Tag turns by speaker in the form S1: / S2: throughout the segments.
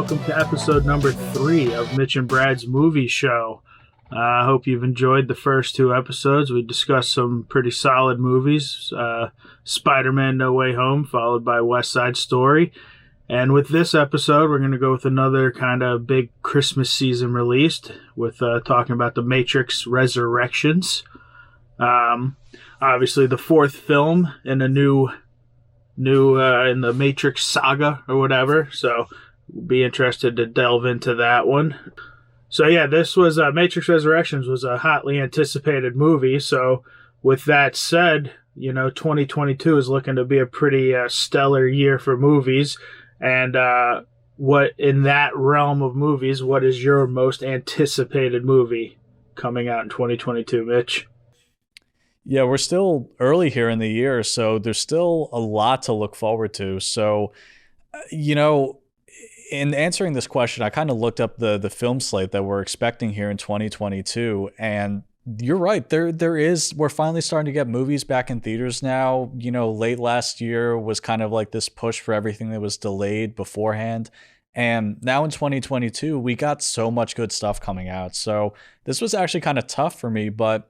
S1: welcome to episode number 3 of Mitch and Brad's Movie Show. I hope you've enjoyed the first 2 episodes. We discussed some pretty solid movies. Spider-Man No Way Home, followed by West Side Story. And with this episode, we're going to go with another kind of big Christmas season release with talking about The Matrix Resurrections. Obviously, the 4th film in a new in the Matrix saga or whatever. So we'll be interested to delve into that one. So yeah, this was Matrix Resurrections was a hotly anticipated movie. So with that said, 2022 is looking to be a pretty stellar year for movies. And what in that realm of movies, what is your most anticipated movie coming out in 2022, Mitch?
S2: Yeah, we're still early here in the year, so there's still a lot to look forward to. So, in answering this question, I kind of looked up the film slate that we're expecting here in 2022, and you're right. We're finally starting to get movies back in theaters now. Late last year was kind of like this push for everything that was delayed beforehand. And now in 2022, we got so much good stuff coming out. So this was actually kind of tough for me, but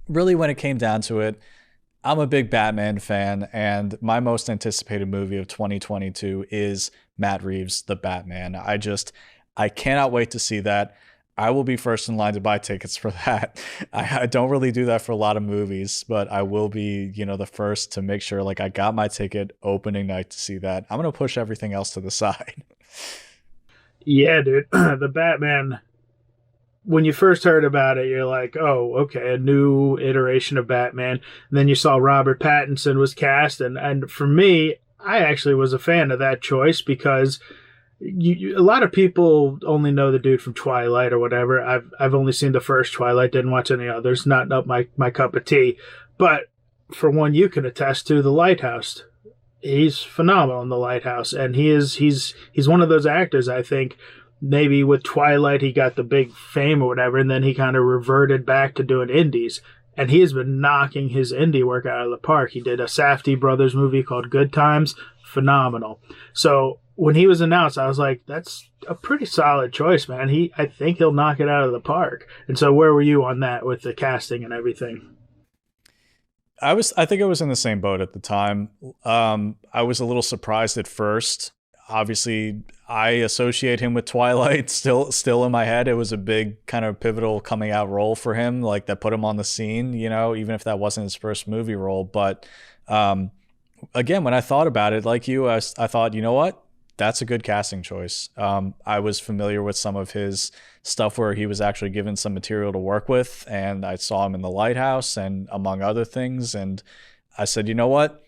S2: really when it came down to it, I'm a big Batman fan, and my most anticipated movie of 2022 is Matt Reeves' The Batman. I cannot wait to see that. I will be first in line to buy tickets for that. I don't really do that for a lot of movies, but I will be, the first to make sure I got my ticket opening night to see that. I'm going to push everything else to the side.
S1: Yeah, dude. The Batman, when you first heard about it, you're like, oh, okay, a new iteration of Batman. And then you saw Robert Pattinson was cast. And for me, I actually was a fan of that choice because a lot of people only know the dude from Twilight or whatever. I've only seen the first Twilight, didn't watch any others, not up my cup of tea. But for one you can attest to, The Lighthouse. He's phenomenal in The Lighthouse. And he's one of those actors, I think. Maybe with Twilight, he got the big fame or whatever, and then he kind of reverted back to doing indies. And he has been knocking his indie work out of the park. He did a Safdie brothers movie called Good Times. Phenomenal. So when he was announced, I was like, that's a pretty solid choice, man. I think he'll knock it out of the park. And so where were you on that with the casting and everything?
S2: I think I was in the same boat at the time. I was a little surprised at first. Obviously, I associate him with Twilight still in my head. It was a big kind of pivotal coming out role for him, that put him on the scene, even if that wasn't his first movie role. But again, when I thought about it, like you, I thought, you know what? That's a good casting choice. I was familiar with some of his stuff where he was actually given some material to work with, and I saw him in The Lighthouse and among other things. And I said, you know what?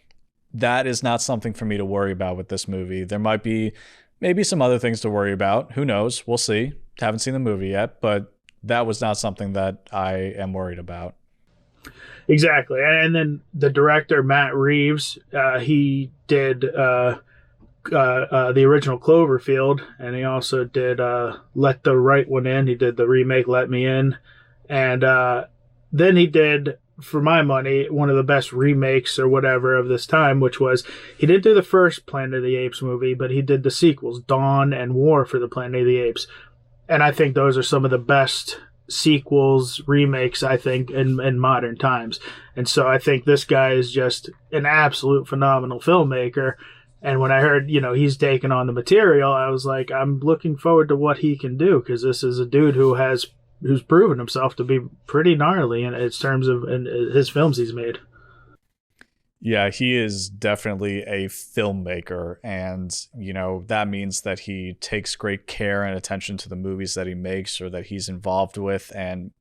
S2: That is not something for me to worry about with this movie. There might be maybe some other things to worry about. Who knows? We'll see. Haven't seen the movie yet, but that was not something that I am worried about.
S1: Exactly. And then the director, Matt Reeves, he did the original Cloverfield, and he also did Let the Right One In. He did the remake Let Me In. And then he did, for my money, one of the best remakes or whatever of this time, which was, he didn't do the first Planet of the Apes movie, but he did the sequels, Dawn and War for the Planet of the Apes. And I think those are some of the best sequels, remakes, I think, in modern times. And so I think this guy is just an absolute phenomenal filmmaker. And when I heard, he's taking on the material, I was like, I'm looking forward to what he can do, because this is a dude who's proven himself to be pretty gnarly in terms of in his films he's made.
S2: Yeah, he is definitely a filmmaker, and that means that he takes great care and attention to the movies that he makes or that he's involved with, and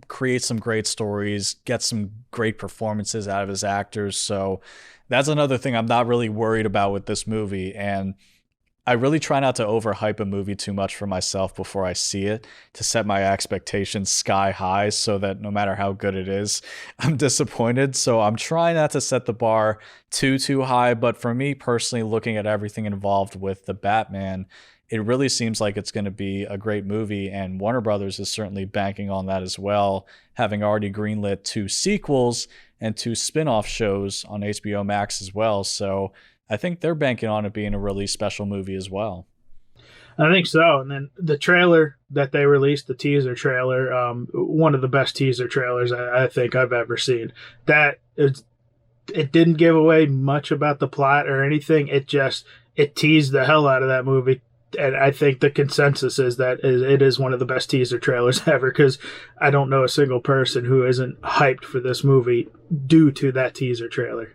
S2: creates some great stories, gets some great performances out of his actors. So that's another thing I'm not really worried about with this movie. And I really try not to overhype a movie too much for myself before I see it, to set my expectations sky high so that no matter how good it is, I'm disappointed. So I'm trying not to set the bar too high. But for me personally, looking at everything involved with the Batman, it really seems like it's going to be a great movie. And Warner Brothers is certainly banking on that as well, having already greenlit 2 sequels and 2 spin-off shows on HBO Max as well. So I think they're banking on it being a really special movie as well.
S1: I think so. And then the trailer that they released, the teaser trailer, one of the best teaser trailers I think I've ever seen. That is, it didn't give away much about the plot or anything. It teased the hell out of that movie. And I think the consensus is that it is one of the best teaser trailers ever, because I don't know a single person who isn't hyped for this movie due to that teaser trailer.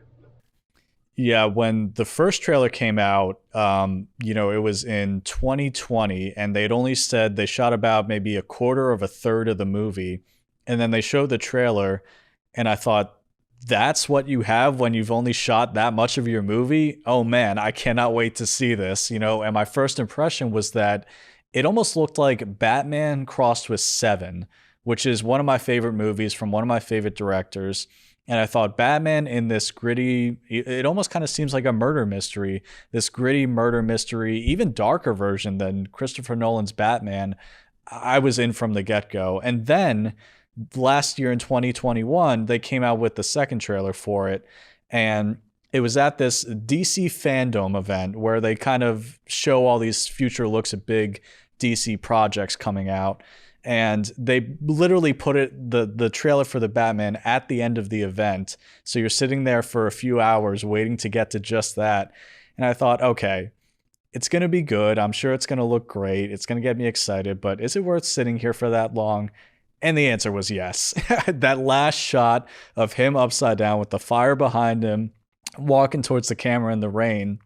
S2: Yeah, when the first trailer came out, it was in 2020, and they'd only said they shot about maybe a quarter of a third of the movie. And then they showed the trailer, and I thought, that's what you have when you've only shot that much of your movie? Oh man, I cannot wait to see this, And my first impression was that it almost looked like Batman crossed with Seven, which is one of my favorite movies from one of my favorite directors. And I thought Batman in this gritty, it almost kind of seems like a murder mystery, this gritty murder mystery, even darker version than Christopher Nolan's Batman. I was in from the get-go. And then last year in 2021, they came out with the second trailer for it. And it was at this DC fandom event where they kind of show all these future looks at big DC projects coming out. And they literally put the trailer for the Batman at the end of the event. So you're sitting there for a few hours waiting to get to just that. And I thought, okay, it's going to be good. I'm sure it's going to look great. It's going to get me excited. But is it worth sitting here for that long? And the answer was yes. That last shot of him upside down with the fire behind him, walking towards the camera in the rain,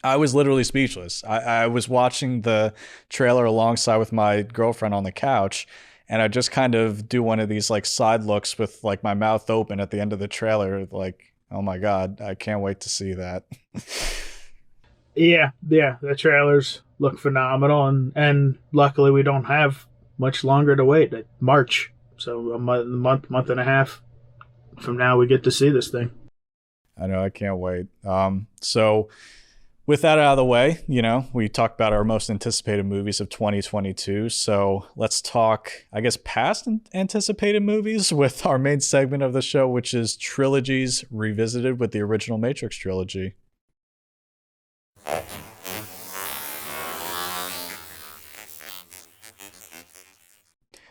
S2: I was literally speechless. I was watching the trailer alongside with my girlfriend on the couch, and I just kind of do one of these like side looks with like my mouth open at the end of the trailer, like, oh my God, I can't wait to see that.
S1: Yeah, the trailers look phenomenal, and luckily we don't have much longer to wait. March, so a month and a half from now, we get to see this thing.
S2: I know, I can't wait. So with that out of the way, we talked about our most anticipated movies of 2022. So let's talk, I guess, past anticipated movies with our main segment of the show, which is Trilogies Revisited with the original Matrix trilogy.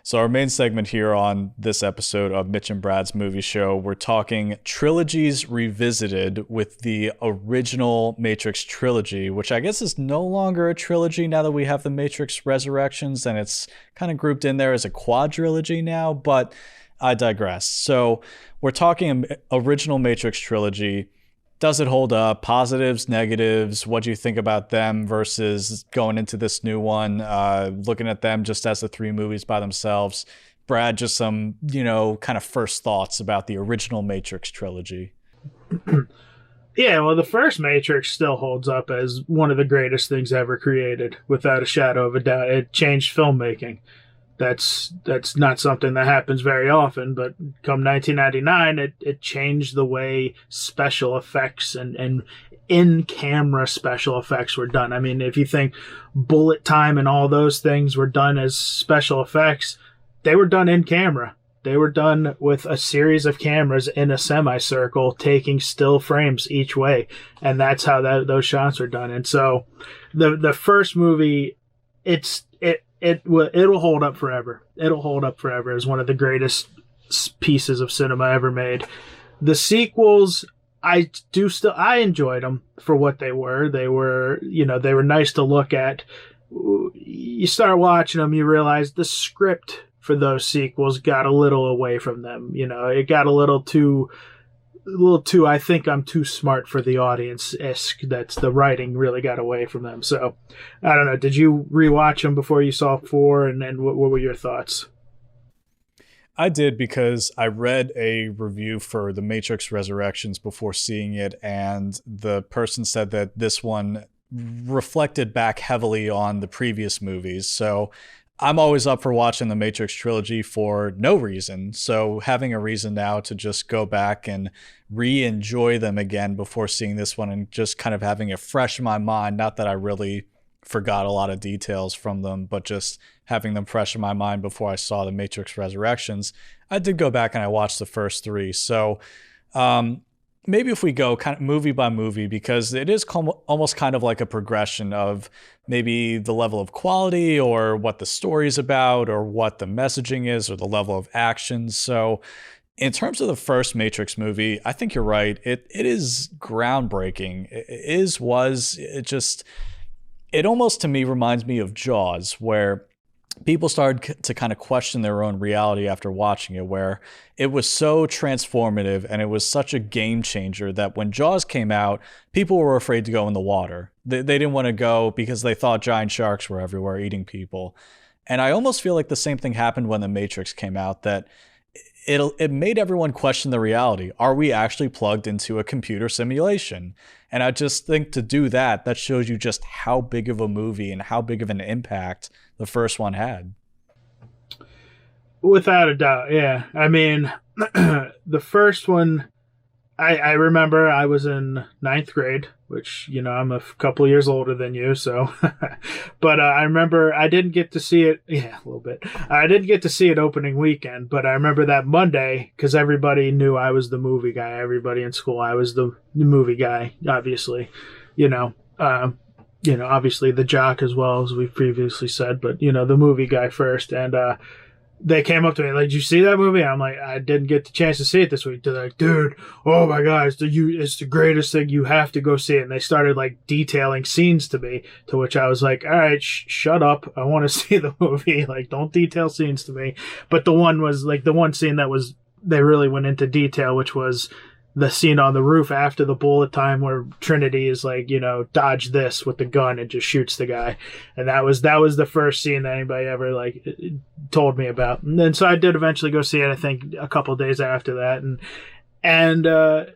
S2: So our main segment here on this episode of Mitch and Brad's Movie Show, we're talking Trilogies Revisited with the original Matrix trilogy, which I guess is no longer a trilogy now that we have the Matrix Resurrections, and it's kind of grouped in there as a quadrilogy now, but I digress. So we're talking original Matrix trilogy. Does it hold up? Positives, negatives? What do you think about them versus going into this new one? Looking at them just as the three movies by themselves. Brad, just some, kind of first thoughts about the original Matrix trilogy.
S1: Yeah, well, the first Matrix still holds up as one of the greatest things ever created, without a shadow of a doubt. It changed filmmaking. That's not something that happens very often, but come 1999, it changed the way special effects and in-camera special effects were done. I mean, if you think bullet time and all those things were done as special effects, they were done in camera. They were done with a series of cameras in a semicircle taking still frames each way, and that's how those shots were done. And so the first movie, it'll hold up forever. It'll hold up forever as one of the greatest pieces of cinema ever made. The sequels, I enjoyed them for what they were. They were nice to look at. You start watching them, you realize the script for those sequels got a little away from them. It got a little too, I think I'm too smart for the audience-esque. That's the writing really got away from them. So, I don't know. Did you rewatch them before you saw 4? And then what were your thoughts?
S2: I did, because I read a review for The Matrix Resurrections before seeing it, and the person said that this one reflected back heavily on the previous movies. So I'm always up for watching the Matrix trilogy for no reason. So having a reason now to just go back and re-enjoy them again before seeing this one, and just kind of having it fresh in my mind, not that I really forgot a lot of details from them, but just having them fresh in my mind before I saw the Matrix Resurrections, I did go back and I watched the first 3. So maybe if we go kind of movie by movie, because it is almost kind of like a progression of maybe the level of quality or what the story's about or what the messaging is or the level of action. So in terms of the first Matrix movie, I think you're right. It is groundbreaking. It almost to me reminds me of Jaws, where people started to kind of question their own reality after watching it, where it was so transformative and it was such a game changer that when Jaws came out, people were afraid to go in the water. They didn't want to go because they thought giant sharks were everywhere eating people. And I almost feel like the same thing happened when The Matrix came out, that it made everyone question the reality. Are we actually plugged into a computer simulation? And I just think to do that, that shows you just how big of a movie and how big of an impact the first one had.
S1: Without a doubt, yeah. I mean, the first one, I remember I was in ninth grade, which, you know, I'm a couple years older than you, so. But I remember I didn't get to see it, yeah, a little bit. I didn't get to see it opening weekend, but I remember that Monday, because everybody knew I was the movie guy. Everybody in school, I was the movie guy, obviously. You know, obviously the jock as well, as we've previously said, but, you know, the movie guy first. And they came up to me like, "Did you see that movie?" I'm like, "I didn't get the chance to see it this week." They're like, "Dude, oh my god, it's the greatest thing. You have to go see it." And they started like detailing scenes to me, to which I was like, "All right, shut up. I want to see the movie. Like, don't detail scenes to me." But the one scene that was, they really went into detail, which was the scene on the roof after the bullet time, where Trinity is like, you know, dodge this with the gun and just shoots the guy. And that was the first scene that anybody ever like told me about. And then so I did eventually go see it, I think a couple of days after that, and the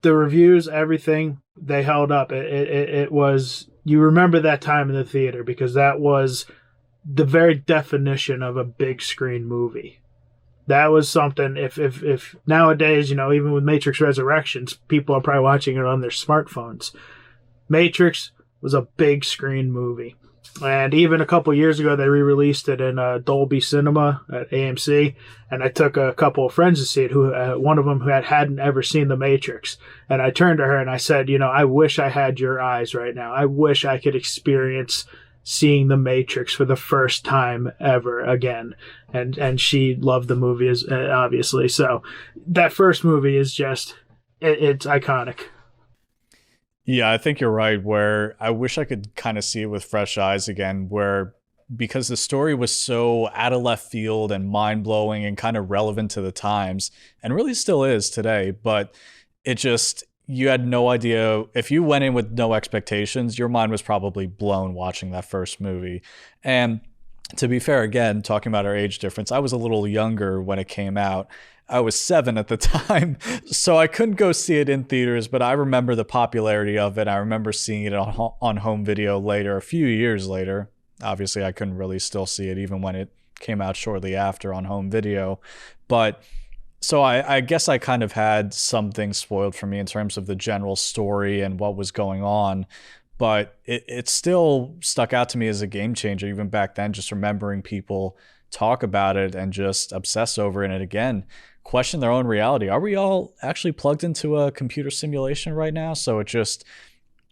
S1: reviews, everything, they held up. It was, you remember that time in the theater, because that was the very definition of a big screen movie. That was something. If nowadays, you know, even with Matrix Resurrections, people are probably watching it on their smartphones. Matrix was a big screen movie. And even a couple years ago, they re-released it in Dolby Cinema at AMC. And I took a couple of friends to see it, who one of them who hadn't ever seen The Matrix. And I turned to her and I said, "You know, I wish I had your eyes right now. I wish I could experience seeing The Matrix for the first time ever again." And she loved the movie, as obviously. So that first movie is just, it's iconic.
S2: Yeah, I think you're right, where I wish I could kind of see it with fresh eyes again, where because the story was so out of left field and mind-blowing and kind of relevant to the times, and really still is today, but it just, you had no idea. If you went in with no expectations, your mind was probably blown watching that first movie. And to be fair, again, talking about our age difference, I was a little younger when it came out. I was 7 at the time, so I couldn't go see it in theaters, but I remember the popularity of it. I remember seeing it on home video later, a few years later. Obviously, I couldn't really still see it even when it came out shortly after on home video. But so I guess I kind of had some things spoiled for me in terms of the general story and what was going on. But it still stuck out to me as a game changer, even back then, just remembering people talk about it and just obsess over it. And again, question their own reality. Are we all actually plugged into a computer simulation right now? So it just,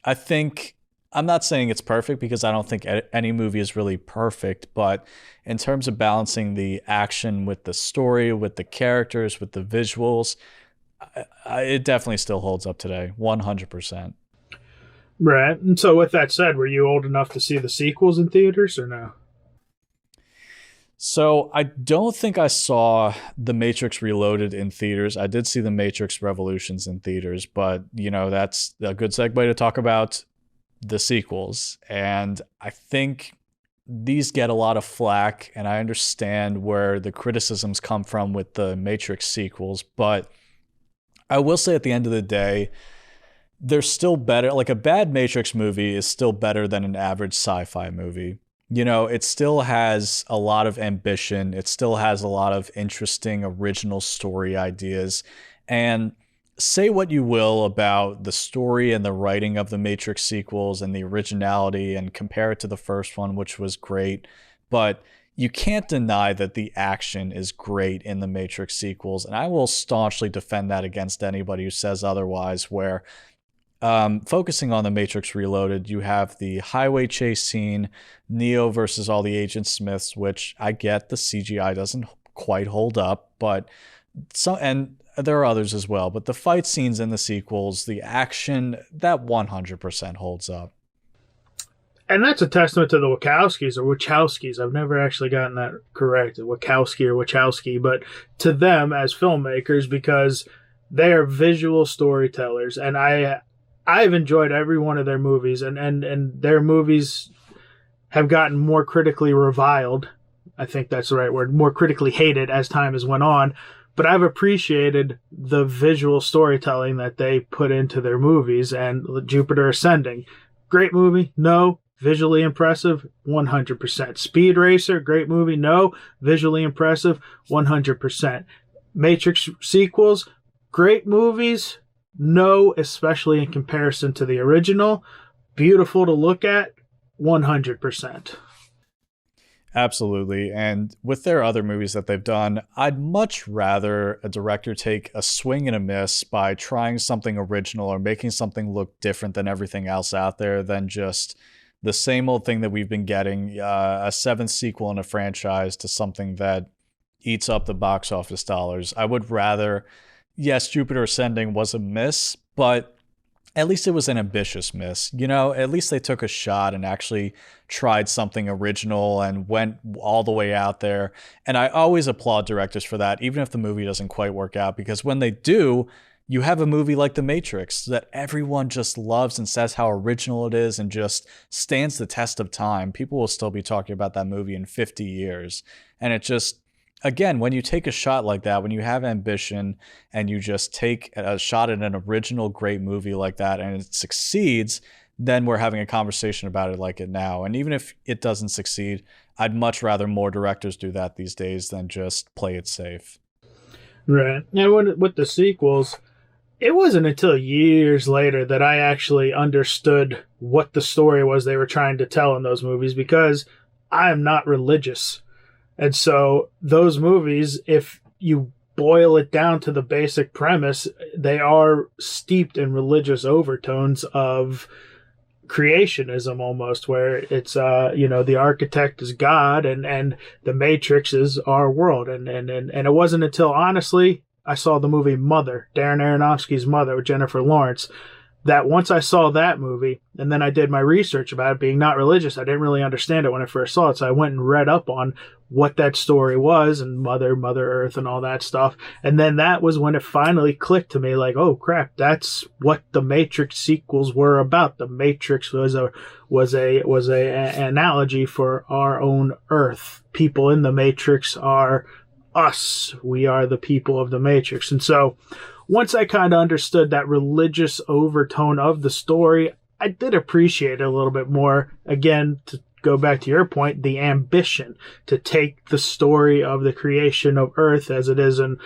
S2: I think, I'm not saying it's perfect, because I don't think any movie is really perfect, but in terms of balancing the action with the story, with the characters, with the visuals, it definitely still holds up today, 100%.
S1: Right. And so with that said, were you old enough to see the sequels in theaters or no?
S2: So I don't think I saw The Matrix Reloaded in theaters. I did see The Matrix Revolutions in theaters, but, you know, that's a good segue to talk about the sequels. And I think these get a lot of flack, and I understand where the criticisms come from with the Matrix sequels, but I will say at the end of the day, they're still better. Like, a bad Matrix movie is still better than an average sci-fi movie. You know, it still has a lot of ambition. It still has a lot of interesting original story ideas. And say what you will about the story and the writing of the Matrix sequels and the originality, and compare it to the first one, which was great. But you can't deny that the action is great in the Matrix sequels, and I will staunchly defend that against anybody who says otherwise, where focusing on the Matrix Reloaded, you have the highway chase scene, Neo versus all the Agent Smiths, which I get the CGI doesn't quite hold up, but and there are others as well, but the fight scenes in the sequels, the action, that 100% holds up.
S1: And that's a testament to the Wachowskis. I've never actually gotten that correct, Wachowski or Wachowski, but to them as filmmakers, because they are visual storytellers. And I've enjoyed every one of their movies, and their movies have gotten more critically reviled. I think that's the right word, more critically hated as time has went on. But I've appreciated the visual storytelling that they put into their movies. And Jupiter Ascending, great movie, no. Visually impressive, 100%. Speed Racer, great movie, no. Visually impressive, 100%. Matrix sequels, great movies, no, especially in comparison to the original. Beautiful to look at, 100%.
S2: Absolutely. And with their other movies that they've done, I'd much rather a director take a swing and a miss by trying something original or making something look different than everything else out there than just the same old thing that we've been getting, a seventh sequel in a franchise to something that eats up the box office dollars. I would rather, yes, Jupiter Ascending was a miss, but at least it was an ambitious miss. You know, at least they took a shot and actually tried something original and went all the way out there. And I always applaud directors for that, even if the movie doesn't quite work out, because when they do, you have a movie like The Matrix that everyone just loves and says how original it is and just stands the test of time. People will still be talking about that movie in 50 years. And it just, again, when you take a shot like that, when you have ambition and you just take a shot at an original great movie like that and it succeeds, then we're having a conversation about it like it now. And even if it doesn't succeed, I'd much rather more directors do that these days than just play it safe.
S1: Right. And with the sequels, it wasn't until years later that I actually understood what the story was they were trying to tell in those movies, because I am not religious. And so those movies, if you boil it down to the basic premise, they are steeped in religious overtones of creationism almost, where it's, the architect is God and the Matrix is our world. And it wasn't until, honestly, I saw the movie Mother, Darren Aronofsky's Mother with Jennifer Lawrence, that once I saw that movie, and then I did my research about it, being not religious, I didn't really understand it when I first saw it, so I went and read up on what that story was, and Mother Earth, and all that stuff, and then that was when it finally clicked to me, like, oh crap, that's what the Matrix sequels were about. The Matrix was a analogy for our own Earth. People in the Matrix are us. We are the people of the Matrix. And so once I kind of understood that religious overtone of the story, I did appreciate it a little bit more. Again, to go back to your point, the ambition to take the story of the creation of Earth as it is in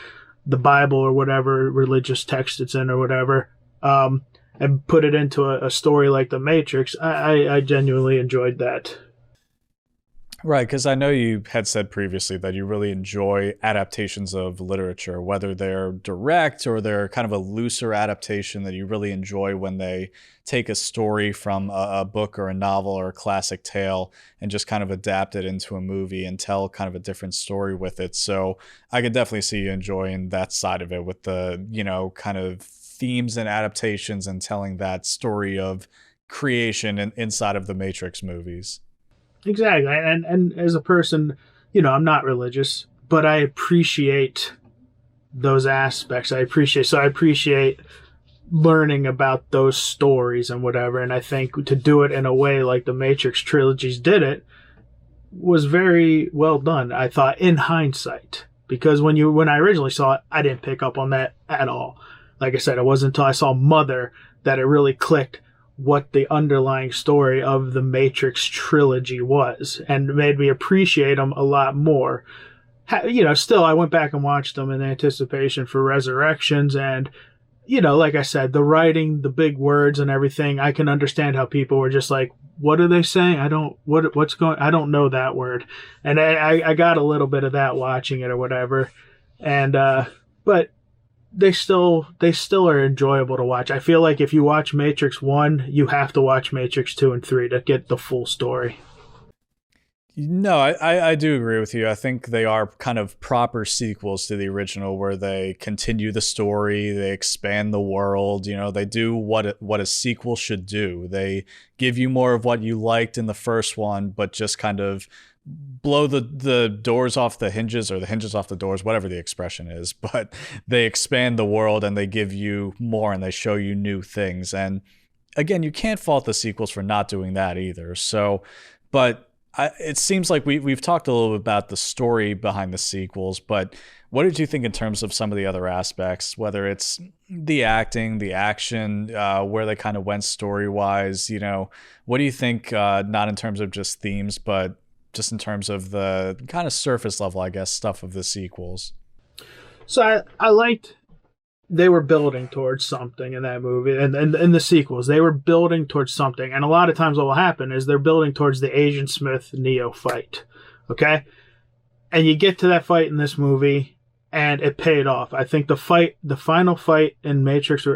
S1: the Bible or whatever religious text it's in or whatever, and put it into a story like The Matrix. I genuinely enjoyed that.
S2: Right, because I know you had said previously that you really enjoy adaptations of literature, whether they're direct or they're kind of a looser adaptation that you really enjoy when they take a story from a book or a novel or a classic tale and just kind of adapt it into a movie and tell kind of a different story with it. So I could definitely see you enjoying that side of it with the, kind of themes and adaptations and telling that story of creation inside of the Matrix movies.
S1: Exactly. And as a person, I'm not religious, but I appreciate those aspects. I appreciate learning about those stories and whatever. And I think to do it in a way like the Matrix trilogies did it was very well done, I thought, in hindsight. Because when I originally saw it, I didn't pick up on that at all. Like I said, it wasn't until I saw Mother that it really clicked what the underlying story of the Matrix trilogy was, and made me appreciate them a lot more. Still, I went back and watched them in anticipation for Resurrections, and like I said, the writing, the big words and everything, I can understand how people were just like, what are they saying? I don't know that word. And I got a little bit of that watching it or whatever. And, but they still are enjoyable to watch. I feel like if you watch Matrix 1, you have to watch Matrix 2 and 3 to get the full story.
S2: No, I do agree with you. I think they are kind of proper sequels to the original where they continue the story, they expand the world, they do what a sequel should do. They give you more of what you liked in the first one, but just kind of blow the doors off the hinges or the hinges off the doors, whatever the expression is. But they expand the world and they give you more and they show you new things. And again, you can't fault the sequels for not doing that either. So, but it seems like we've talked a little bit about the story behind the sequels, but what did you think in terms of some of the other aspects, whether it's the acting, the action, where they kind of went story-wise? What do you think, not in terms of just themes, but just in terms of the kind of surface level, I guess, stuff of the sequels?
S1: So I liked they were building towards something in that movie and in the sequels. They were building towards something. And a lot of times what will happen is they're building towards the Agent Smith Neo fight. Okay? And you get to that fight in this movie and it paid off. I think the final fight in Matrix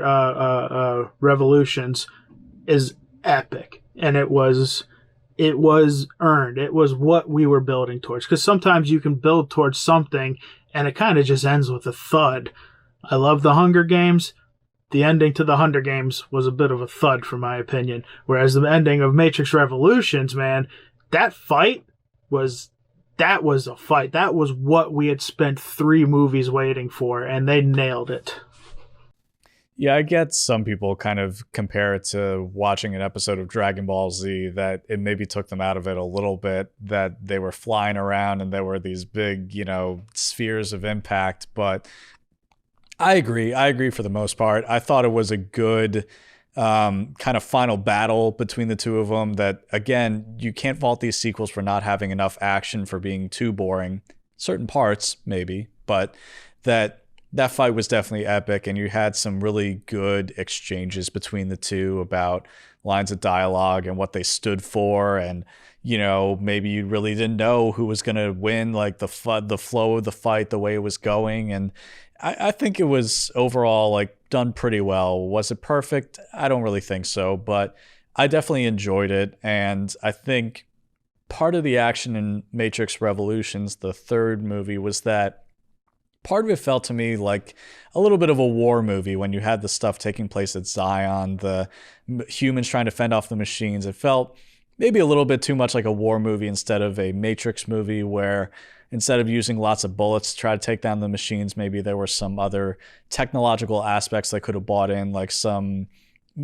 S1: Revolutions is epic. And it was earned. It was what we were building towards. Because sometimes you can build towards something and it kind of just ends with a thud. I love the Hunger Games. The ending to the Hunger Games was a bit of a thud, for my opinion. Whereas the ending of Matrix Revolutions, man, that was a fight. That was what we had spent 3 movies waiting for, and they nailed it.
S2: Yeah, I get some people kind of compare it to watching an episode of Dragon Ball Z, that it maybe took them out of it a little bit, that they were flying around and there were these big, spheres of impact. But I agree. I agree for the most part. I thought it was a good kind of final battle between the two of them. That, again, you can't fault these sequels for not having enough action, for being too boring. Certain parts, maybe, but that fight was definitely epic, and you had some really good exchanges between the two about lines of dialogue and what they stood for, and maybe you really didn't know who was going to win, like the flow of the fight, the way it was going. And I think it was overall like done pretty well. Was it perfect? I don't really think so, but I definitely enjoyed it. And I think part of the action in Matrix Revolutions, the third movie, was that part of it felt to me like a little bit of a war movie when you had the stuff taking place at Zion, the humans trying to fend off the machines. It felt maybe a little bit too much like a war movie instead of a Matrix movie, where instead of using lots of bullets to try to take down the machines, maybe there were some other technological aspects they could have brought in, like some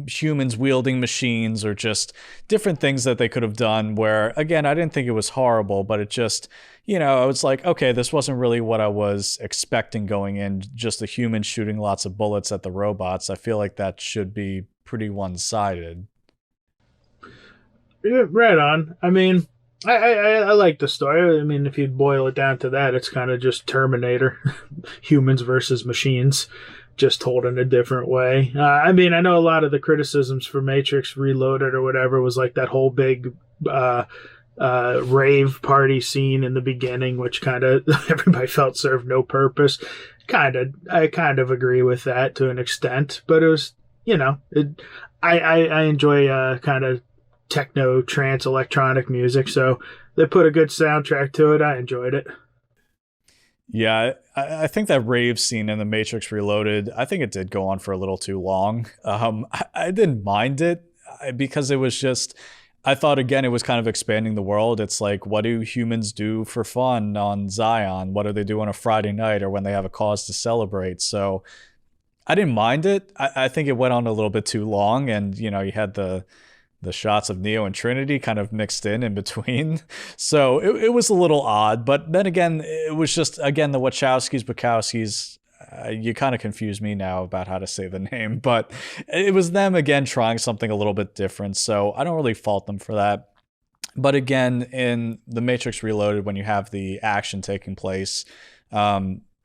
S2: humans wielding machines or just different things that they could have done, where, again, I didn't think it was horrible, but it just, I was like, okay, this wasn't really what I was expecting going in, just a human shooting lots of bullets at the robots. I feel like that should be pretty one-sided.
S1: Yeah, right on. I mean, I like the story. I mean, if you boil it down to that, it's kind of just Terminator, humans versus machines, just told in a different way. I mean, I know a lot of the criticisms for Matrix Reloaded or whatever was like that whole big rave party scene in the beginning, which kind of everybody felt served no purpose. I kind of agree with that to an extent, but it was, I enjoy kind of techno, trance, electronic music, so they put a good soundtrack to it. I enjoyed it.
S2: Yeah, I think that rave scene in The Matrix Reloaded, I think it did go on for a little too long. I didn't mind it because it was just, I thought, again, it was kind of expanding the world. It's like, what do humans do for fun on Zion? What do they do on a Friday night or when they have a cause to celebrate? So I didn't mind it. I think it went on a little bit too long, and you had the shots of Neo and Trinity kind of mixed in between. So it was a little odd. But then again, it was just, again, the Wachowskis, you kind of confuse me now about how to say the name. But it was them, again, trying something a little bit different. So I don't really fault them for that. But again, in The Matrix Reloaded, when you have the action taking place,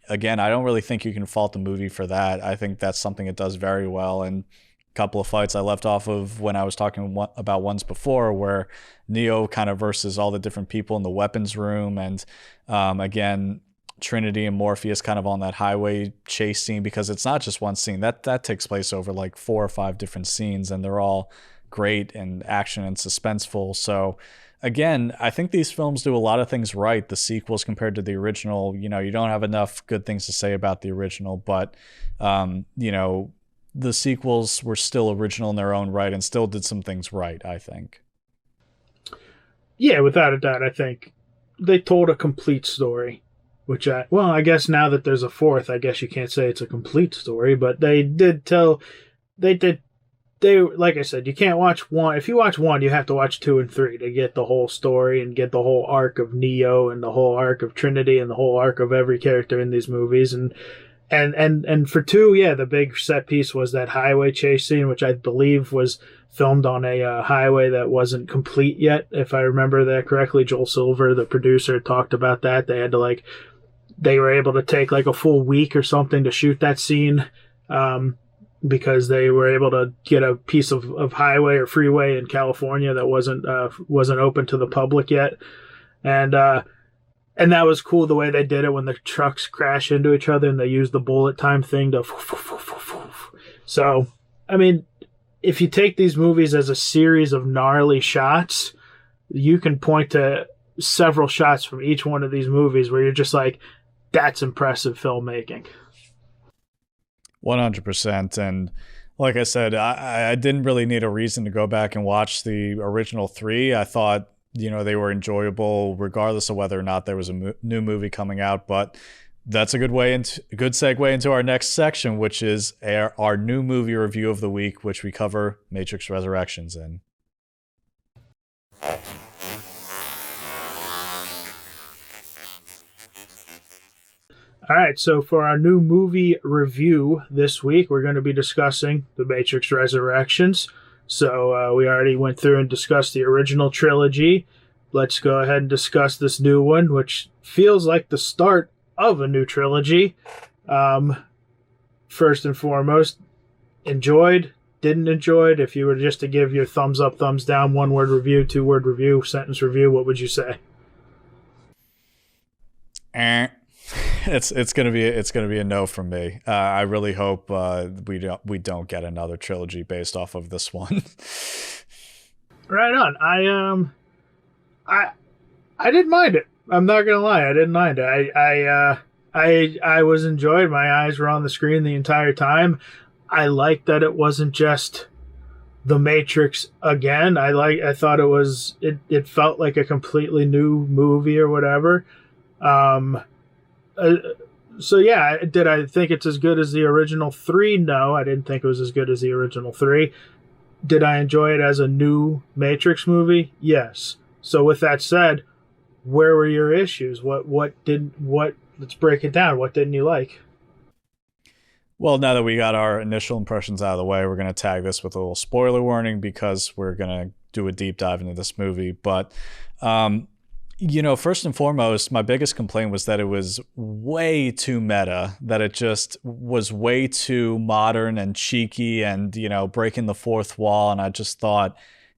S2: again, I don't really think you can fault the movie for that. I think that's something it does very well. And a couple of fights I left off of when I was talking about ones before, where Neo kind of versus all the different people in the weapons room, and again, Trinity and Morpheus kind of on that highway chase scene, because it's not just one scene that takes place over like 4 or 5 different scenes, and they're all great and action and suspenseful. So again, I think these films do a lot of things right. The sequels compared to the original, you know, you don't have enough good things to say about the original, but you know, the sequels were still original in their own right and still did some things right, I think.
S1: Yeah, without a doubt, I think they told a complete story. Which I guess now that there's a fourth, I guess you can't say it's a complete story, but they like I said, you can't watch one. If you watch one, you have to watch 2 and 3 to get the whole story and get the whole arc of Neo and the whole arc of Trinity and the whole arc of every character in these movies. And for 2, yeah, the big set piece was that highway chase scene, which I believe was filmed on a highway that wasn't complete yet, if I remember that correctly. Joel Silver, the producer, talked about that. They were able to take like a full week or something to shoot that scene, because they were able to get a piece of highway or freeway in California that wasn't open to the public yet, and that was cool the way they did it when the trucks crash into each other and they used the bullet time thing to. So, I mean, if you take these movies as a series of gnarly shots, you can point to several shots from each one of these movies where you're just like, that's impressive filmmaking.
S2: 100%. And like I said, I didn't really need a reason to go back and watch the original 3. I thought, you know, they were enjoyable regardless of whether or not there was a new movie coming out. But that's a good segue into our next section, which is our new movie review of the week, which we cover Matrix Resurrections in.
S1: All right, so for our new movie review this week, we're going to be discussing The Matrix Resurrections. So we already went through and discussed the original trilogy. Let's go ahead and discuss this new one, which feels like the start of a new trilogy. First and foremost, enjoyed, didn't enjoy it? If you were just to give your thumbs up, thumbs down, 1-word review, 2-word review, sentence review, what would you say?
S2: It's gonna be a no from me. I really hope we don't get another trilogy based off of this one.
S1: Right on. I didn't mind it. I'm not gonna lie, I didn't mind it. I was enjoyed. My eyes were on the screen the entire time. I liked that it wasn't just The Matrix again. I thought it felt like a completely new movie or whatever. So yeah, did I think it's as good as the original 3? No, I didn't think it was as good as the original 3. Did I enjoy it as a new Matrix movie? Yes. So with that said, where were your issues? Let's break it down. What didn't you like?
S2: Well, now that we got our initial impressions out of the way, we're going to tag this with a little spoiler warning because we're going to do a deep dive into this movie. But you know, first and foremost, my biggest complaint was that it was way too meta, that it just was way too modern and cheeky and, you know, breaking the fourth wall. And I just thought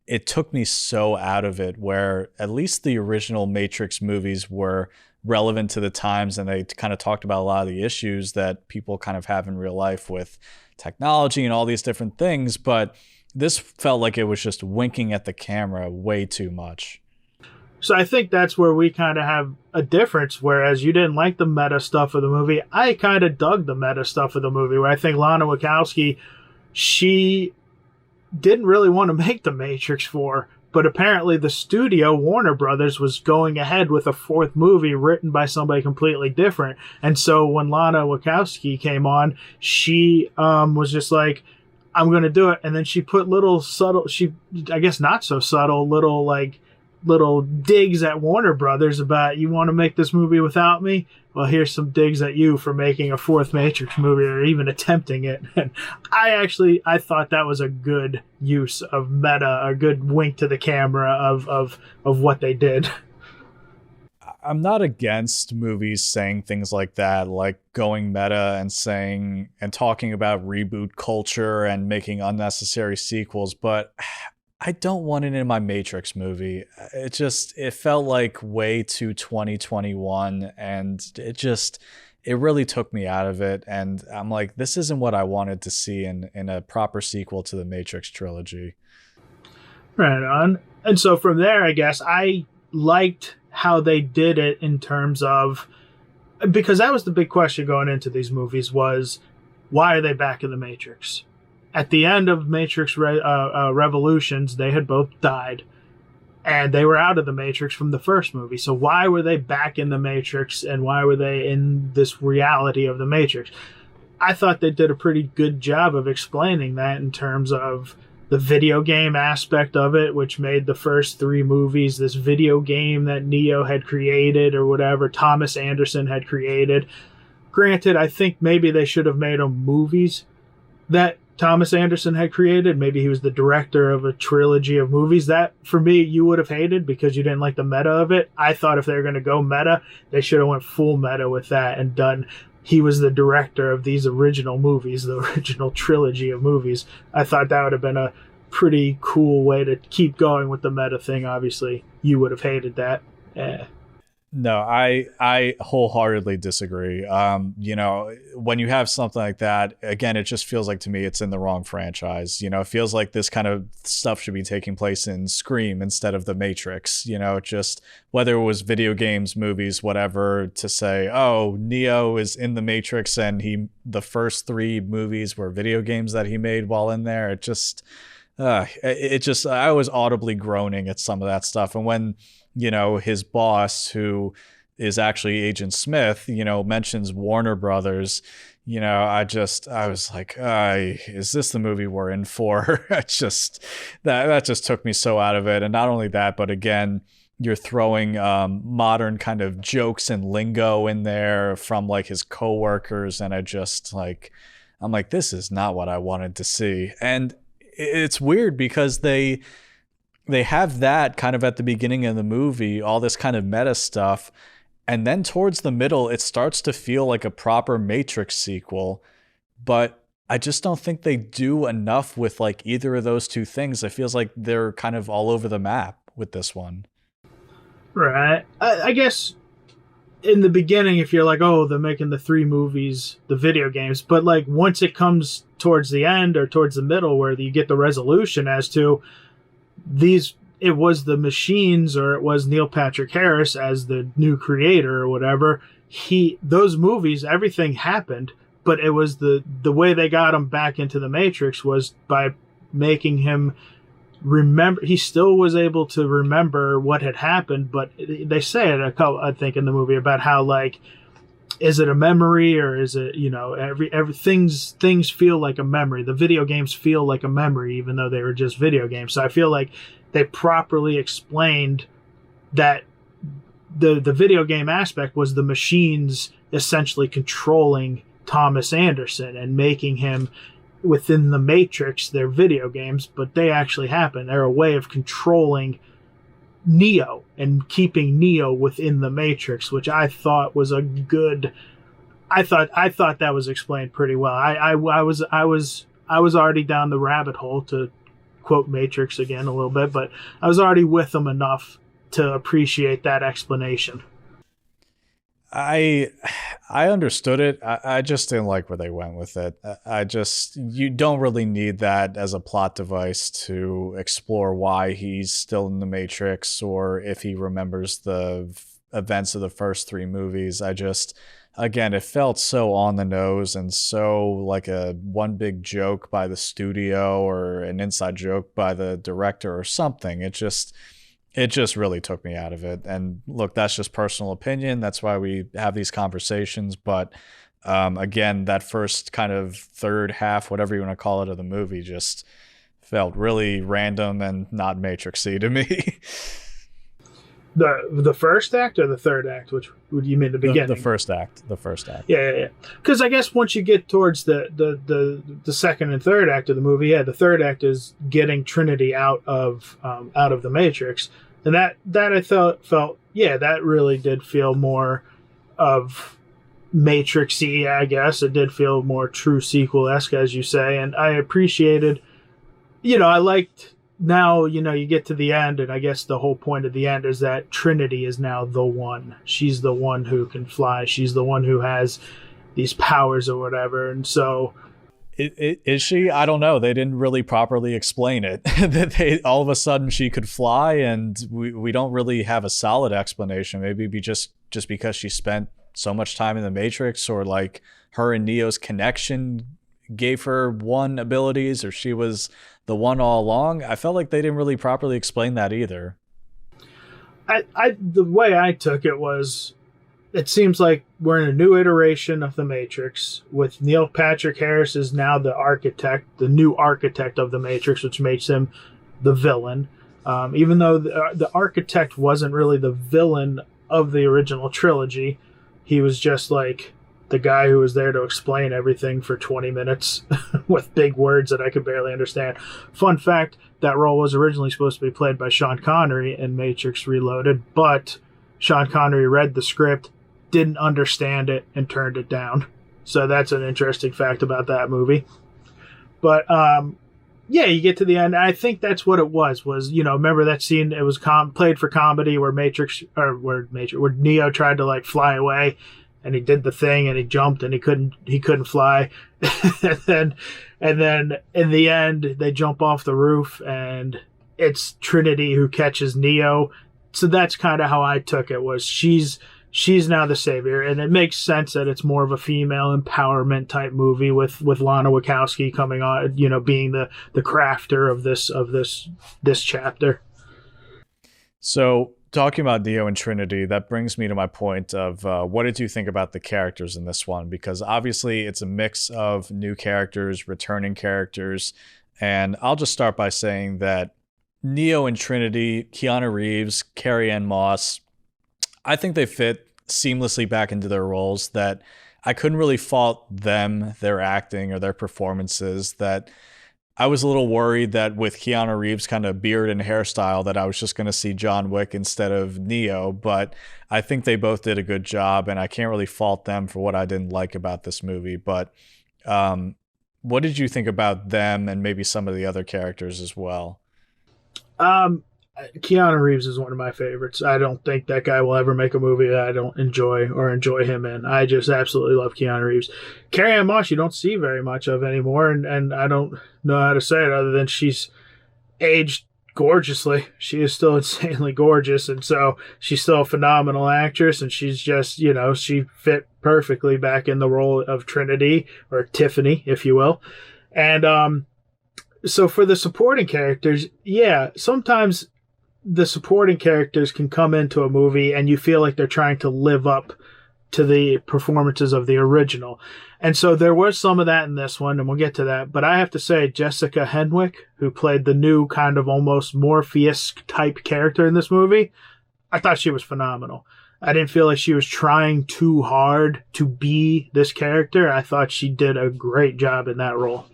S2: it took me so out of it, where at least the original Matrix movies were relevant to the times and they kind of talked about a lot of the issues that people kind of have in real life with technology and all these different things. But this felt like it was just winking at the camera way too much.
S1: So I think that's where we kind of have a difference, whereas you didn't like the meta stuff of the movie. I kind of dug the meta stuff of the movie, where I think Lana Wachowski, she didn't really want to make The Matrix 4, but apparently the studio, Warner Brothers, was going ahead with a 4th movie written by somebody completely different. And so when Lana Wachowski came on, she was just like, I'm going to do it. And then she put little subtle, I guess not so subtle, little digs at Warner Brothers about, you want to make this movie without me? Well, here's some digs at you for making a 4th Matrix movie or even attempting it. And I thought that was a good use of meta, a good wink to the camera of what they did.
S2: I'm not against movies saying things like that, like going meta and saying and talking about reboot culture and making unnecessary sequels, but I don't want it in my Matrix movie. It felt like way too 2021, and it really took me out of it. And I'm like, this isn't what I wanted to see in a proper sequel to the Matrix trilogy.
S1: Right on. And so from there, I guess I liked how they did it in terms of, because that was the big question going into these movies, was why are they back in the Matrix? At the end of Matrix Revolutions, they had both died, and they were out of the Matrix from the first movie. So why were they back in the Matrix, and why were they in this reality of the Matrix? I thought they did a pretty good job of explaining that in terms of the video game aspect of it, which made the first three movies this video game that Neo had created, or whatever Thomas Anderson had created. Granted, I think maybe they should have made them movies that Thomas Anderson had created. Maybe he was the director of a trilogy of movies. That, for me, you would have hated because you didn't like the meta of it. I thought if they were going to go meta, they should have went full meta with that and done, he was the director of these original movies, the original trilogy of movies. I thought that would have been a pretty cool way to keep going with the meta thing. Obviously, you would have hated that.
S2: No, I wholeheartedly disagree. When you have something like that, again, it just feels like to me it's in the wrong franchise. It feels like this kind of stuff should be taking place in Scream instead of The Matrix. Just whether it was video games, movies, whatever, to say, oh, Neo is in The Matrix and the first three movies were video games that he made while in there. I was audibly groaning at some of that stuff. And when his boss, who is actually Agent Smith, mentions Warner Brothers, I was like, is this the movie we're in for? that just took me so out of it. And not only that, but again, you're throwing modern kind of jokes and lingo in there from like his coworkers. And I'm like, this is not what I wanted to see. And it's weird because they have that kind of at the beginning of the movie, all this kind of meta stuff. And then towards the middle, it starts to feel like a proper Matrix sequel. But I just don't think they do enough with like either of those two things. It feels like they're kind of all over the map with this one.
S1: Right. I guess in the beginning, if you're like, oh, they're making the three movies, the video games. But like once it comes towards the end or towards the middle where you get the resolution as to it was the machines, or it was Neil Patrick Harris as the new creator or whatever. Those movies, everything happened, but it was the way they got him back into the Matrix was by making him remember. He still was able to remember what had happened, but they say it I think in the movie about how like, is it a memory or is it, every things feel like a memory. The video games feel like a memory, even though they were just video games. So I feel like they properly explained that the video game aspect was the machines essentially controlling Thomas Anderson and making him within the Matrix, their video games, but they actually happen. They're a way of controlling Neo and keeping Neo within the Matrix, which I thought was a good. I thought that was explained pretty well. I was already down the rabbit hole, to quote Matrix again a little bit, but I was already with them enough to appreciate that explanation.
S2: I understood it. I just didn't like where they went with it. You don't really need that as a plot device to explore why he's still in the Matrix or if he remembers the events of the first three movies. Again, it felt so on the nose and so like a one big joke by the studio or an inside joke by the director or something. It just really took me out of it. And look, that's just personal opinion. That's why we have these conversations. But again, that first kind of third half, whatever you want to call it, of the movie just felt really random and not Matrixy to me.
S1: The first act or the third act? Which would you mean the beginning?
S2: The first act. The first act.
S1: Yeah. Because I guess once you get towards the second and third act of the movie, the third act is getting Trinity out of the Matrix. And that I felt yeah, that really did feel more of Matrix-y, I guess. It did feel more true sequel-esque, as you say, and I appreciated, I liked, now, you get to the end, and I guess the whole point of the end is that Trinity is now the one. She's the one who can fly. She's the one who has these powers or whatever, and so...
S2: Is she? I don't know. They didn't really properly explain it. That they all of a sudden she could fly, and we don't really have a solid explanation. Maybe just because she spent so much time in the Matrix, or like her and Neo's connection gave her one abilities, or she was the one all along. I felt like they didn't really properly explain that either.
S1: The way I took it was, it seems like we're in a new iteration of the Matrix, with Neil Patrick Harris is now the architect, the new architect of the Matrix, which makes him the villain. Even though the architect wasn't really the villain of the original trilogy, he was just like the guy who was there to explain everything for 20 minutes with big words that I could barely understand. Fun fact, that role was originally supposed to be played by Sean Connery in Matrix Reloaded, but Sean Connery read the script, didn't understand it, and turned it down. So that's an interesting fact about that movie. But yeah, you get to the end. I think that's what it was, remember that scene? It was played for comedy where where Neo tried to like fly away, and he did the thing, and he jumped, and he couldn't fly. and then in the end, they jump off the roof, and it's Trinity who catches Neo. So that's kind of how I took it, was she's now the savior, and it makes sense that it's more of a female empowerment type movie with Lana Wachowski coming on, being the crafter of this chapter.
S2: So, talking about Neo and Trinity, that brings me to my point of what did you think about the characters in this one? Because obviously it's a mix of new characters, returning characters, and I'll just start by saying that Neo and Trinity, Keanu Reeves, Carrie-Anne Moss, I think they fit seamlessly back into their roles, that I couldn't really fault them, their acting or their performances. That I was a little worried that with Keanu Reeves' kind of beard and hairstyle that I was just going to see John Wick instead of Neo, but I think they both did a good job, and I can't really fault them for what I didn't like about this movie. But what did you think about them and maybe some of the other characters as well?
S1: Keanu Reeves is one of my favorites. I don't think that guy will ever make a movie that I don't enjoy him in. I just absolutely love Keanu Reeves. Carrie-Anne Moss, you don't see very much of anymore, and I don't know how to say it other than she's aged gorgeously. She is still insanely gorgeous, and so she's still a phenomenal actress, and she's just, she fit perfectly back in the role of Trinity, or Tiffany, if you will. And so for the supporting characters, yeah, sometimes the supporting characters can come into a movie and you feel like they're trying to live up to the performances of the original. And so there was some of that in this one, and we'll get to that. But I have to say, Jessica Henwick, who played the new kind of almost Morpheus type character in this movie, I thought she was phenomenal. I didn't feel like she was trying too hard to be this character. I thought she did a great job in that role.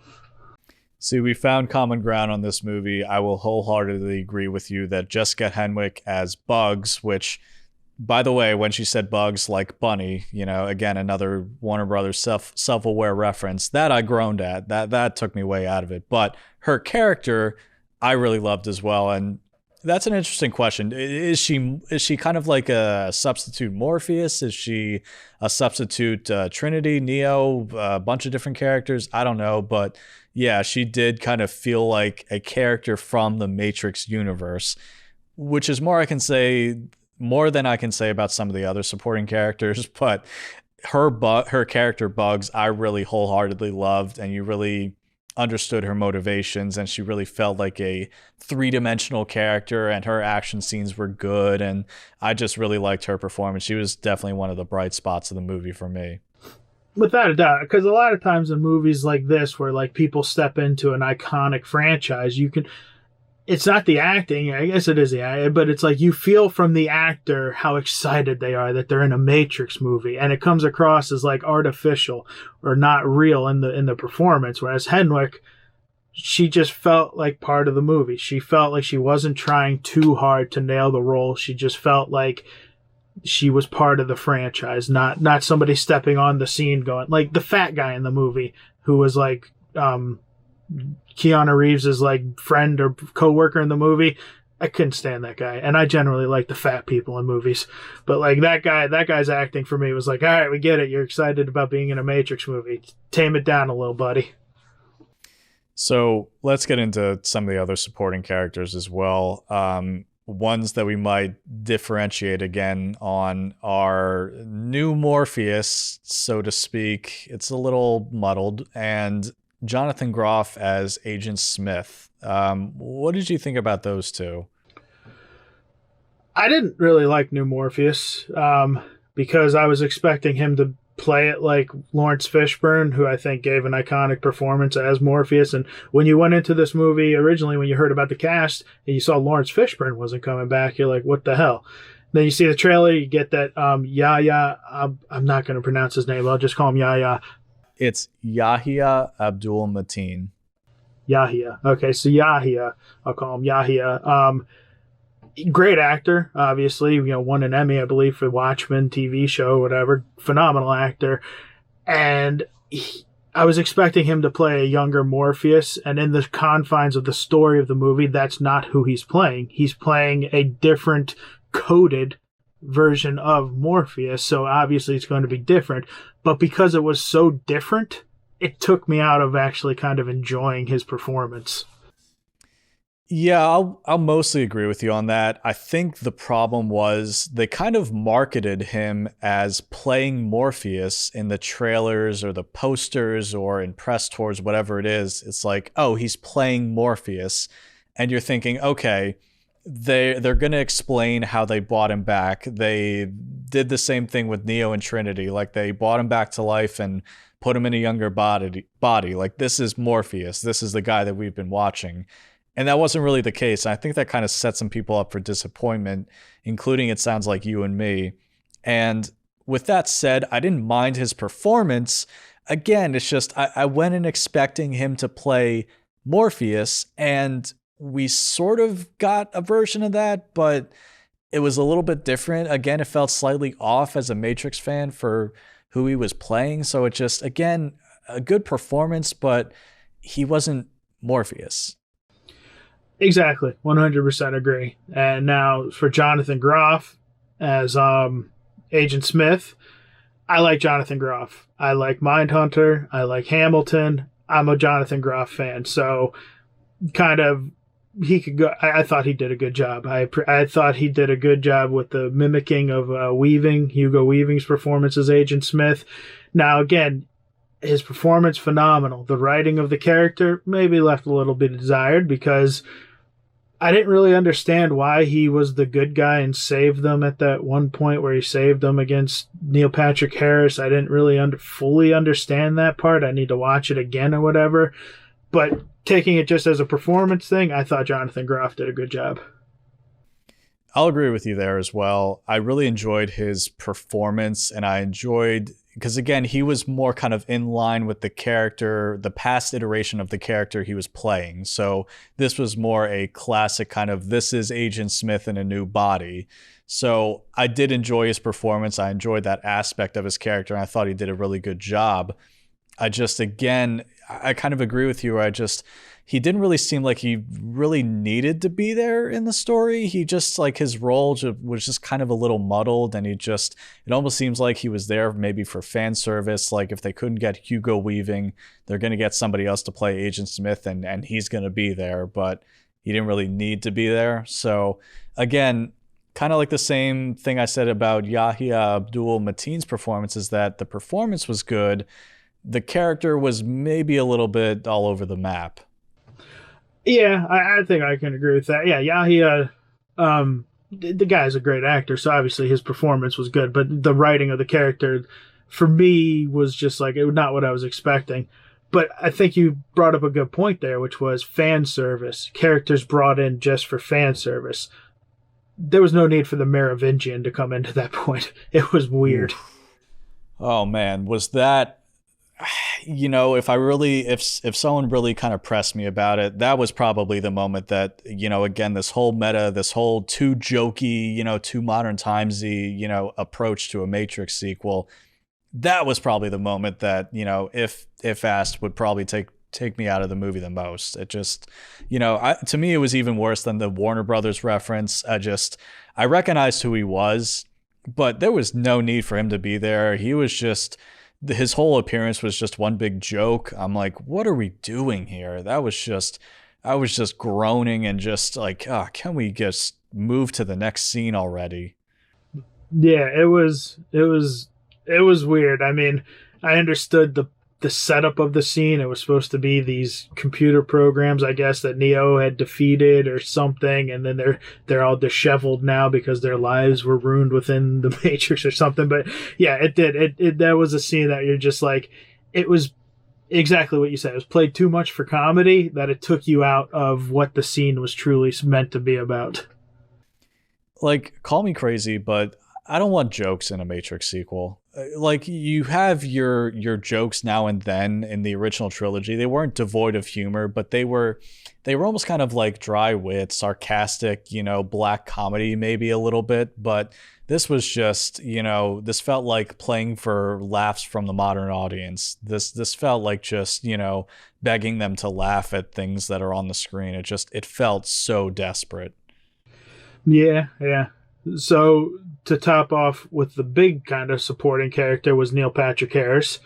S2: See, we found common ground on this movie. I will wholeheartedly agree with you that Jessica Henwick as Bugs, which, by the way, when she said Bugs like Bunny, again, another Warner Brothers self-aware reference, that I groaned at. That took me way out of it. But her character, I really loved as well. And that's an interesting question. Is she kind of like a substitute Morpheus? Is she a substitute Trinity, Neo, a bunch of different characters? I don't know, but yeah, she did kind of feel like a character from the Matrix universe, which is more than I can say about some of the other supporting characters. But her character Bugs, I really wholeheartedly loved, and you really understood her motivations, and she really felt like a three-dimensional character, and her action scenes were good, and I just really liked her performance. She was definitely one of the bright spots of the movie for me.
S1: Without a doubt, because a lot of times in movies like this, where like people step into an iconic franchise, it's not the acting, I guess it is the acting, but it's like you feel from the actor how excited they are that they're in a Matrix movie, and it comes across as like artificial or not real in the performance. Whereas Henwick, she just felt like part of the movie. She felt like she wasn't trying too hard to nail the role. She just felt like she was part of the franchise, not somebody stepping on the scene going like the fat guy in the movie who was like Keanu Reeves' like friend or co-worker in the movie. I couldn't stand that guy, and I generally like the fat people in movies, but like that guy's acting for me was like, all right, we get it. You're excited about being in a Matrix movie. Tame it down a little, buddy.
S2: So let's get into some of the other supporting characters as well. Ones that we might differentiate again on are new Morpheus, so to speak. It's a little muddled, and Jonathan Groff as Agent Smith. What did you think about those two?
S1: I didn't really like New Morpheus because I was expecting him to play it like Lawrence Fishburne, who I think gave an iconic performance as Morpheus. And when you went into this movie originally, when you heard about the cast and you saw Lawrence Fishburne wasn't coming back, you're like, what the hell? Then you see the trailer, you get that Yahya, I'm not going to pronounce his name, I'll just call him Yahya.
S2: It's Yahya Abdul Mateen.
S1: Yahya. Okay, so Yahya, I'll call him Yahya. Great actor, obviously. Won an Emmy, I believe, for Watchmen TV show, whatever. Phenomenal actor. And I was expecting him to play a younger Morpheus, and in the confines of the story of the movie, that's not who he's playing. He's playing a different coded version of Morpheus, so obviously it's going to be different. But because it was so different, it took me out of actually kind of enjoying his performance.
S2: Yeah, I'll mostly agree with you on that. I think the problem was they kind of marketed him as playing Morpheus in the trailers or the posters or in press tours, whatever it is. It's like, oh, he's playing Morpheus. And you're thinking, okay, they're going to explain how they brought him back. They did the same thing with Neo and Trinity. Like they brought him back to life and put him in a younger body. Like this is Morpheus. This is the guy that we've been watching. And that wasn't really the case. I think that kind of set some people up for disappointment, including, it sounds like, you and me. And with that said, I didn't mind his performance. Again, it's just I went in expecting him to play Morpheus, and we sort of got a version of that, but it was a little bit different. Again, it felt slightly off as a Matrix fan for who he was playing. So it just, again, a good performance, but he wasn't Morpheus.
S1: Exactly, 100% agree. And now for Jonathan Groff as Agent Smith, I like Jonathan Groff. I like Mindhunter. I like Hamilton. I'm a Jonathan Groff fan. So kind of he could go. I thought he did a good job. I thought he did a good job with the mimicking of Hugo Weaving's performance as Agent Smith. Now, again, his performance, phenomenal. The writing of the character maybe left a little bit desired because I didn't really understand why he was the good guy and saved them at that one point where he saved them against Neil Patrick Harris. I didn't really fully understand that part. I need to watch it again or whatever. But taking it just as a performance thing, I thought Jonathan Groff did a good job.
S2: I'll agree with you there as well. I really enjoyed his performance, and I enjoyed, because again, he was more kind of in line with the character, the past iteration of the character he was playing. So this was more a classic kind of, this is Agent Smith in a new body. So I did enjoy his performance. I enjoyed that aspect of his character, and I thought he did a really good job. I just, again, I kind of agree with you. He didn't really seem like he really needed to be there in the story. He just, like, his role was just kind of a little muddled, and it almost seems like he was there maybe for fan service. Like if they couldn't get Hugo Weaving, they're going to get somebody else to play Agent Smith, and he's going to be there, but he didn't really need to be there. So again, kind of like the same thing I said about Yahya Abdul Mateen's performance, is that the performance was good. The character was maybe a little bit all over the map.
S1: Yeah, I think I can agree with that. Yeah, Yahya, the guy's a great actor, so obviously his performance was good, but the writing of the character, for me, was just like, it was not what I was expecting. But I think you brought up a good point there, which was fan service. Characters brought in just for fan service. There was no need for the Merovingian to come into that point. It was weird.
S2: Oh, man, was that... if someone really kind of pressed me about it, that was probably the moment that, again, this whole meta, this whole too jokey, too modern timesy, approach to a Matrix sequel, that was probably the moment that, if asked, would probably take me out of the movie the most. It just, to me, it was even worse than the Warner Brothers reference. I recognized who he was, but there was no need for him to be there. He was just, his whole appearance was just one big joke. I'm like, what are we doing here? I was just groaning and just like, oh, can we just move to the next scene already?
S1: Yeah, it was weird. I mean, I understood the setup of the scene. It was supposed to be these computer programs, I guess, that Neo had defeated or something, and then they're all disheveled now because their lives were ruined within the Matrix or something. But yeah, it did. That was a scene that you're just like, it was exactly what you said. It was played too much for comedy that it took you out of what the scene was truly meant to be about.
S2: Like, call me crazy, but I don't want jokes in a Matrix sequel. Like, you have your jokes now and then in the original trilogy. They weren't devoid of humor, but they were almost kind of like dry wit, sarcastic, black comedy maybe a little bit. But this was just, this felt like playing for laughs from the modern audience. This felt like just, begging them to laugh at things that are on the screen. It felt so desperate.
S1: Yeah, yeah. So to top off with the big kind of supporting character was Neil Patrick Harris,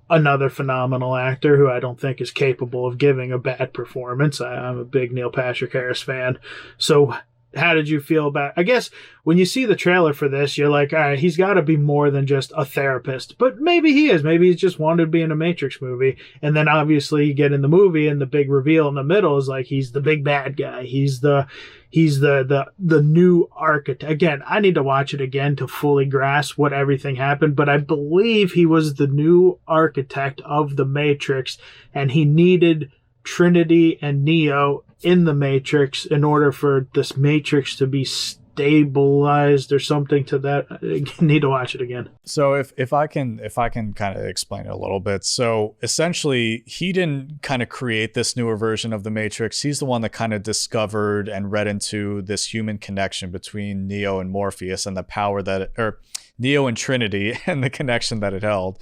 S1: another phenomenal actor who I don't think is capable of giving a bad performance. I'm a big Neil Patrick Harris fan. So how did you feel about, I guess when you see the trailer for this, you're like, all right, he's got to be more than just a therapist, but maybe he is. Maybe he's just wanted to be in a Matrix movie. And then obviously you get in the movie and the big reveal in the middle is like, he's the big bad guy. He's the new architect. Again, I need to watch it again to fully grasp what everything happened, but I believe he was the new architect of the Matrix, and he needed Trinity and Neo in the Matrix in order for this Matrix to be stabilized or something to that. I need to watch it again.
S2: So if I can kind of explain it a little bit. So essentially, he didn't kind of create this newer version of the Matrix. He's the one that kind of discovered and read into this human connection between Neo and Morpheus and the power or Neo and Trinity and the connection that it held.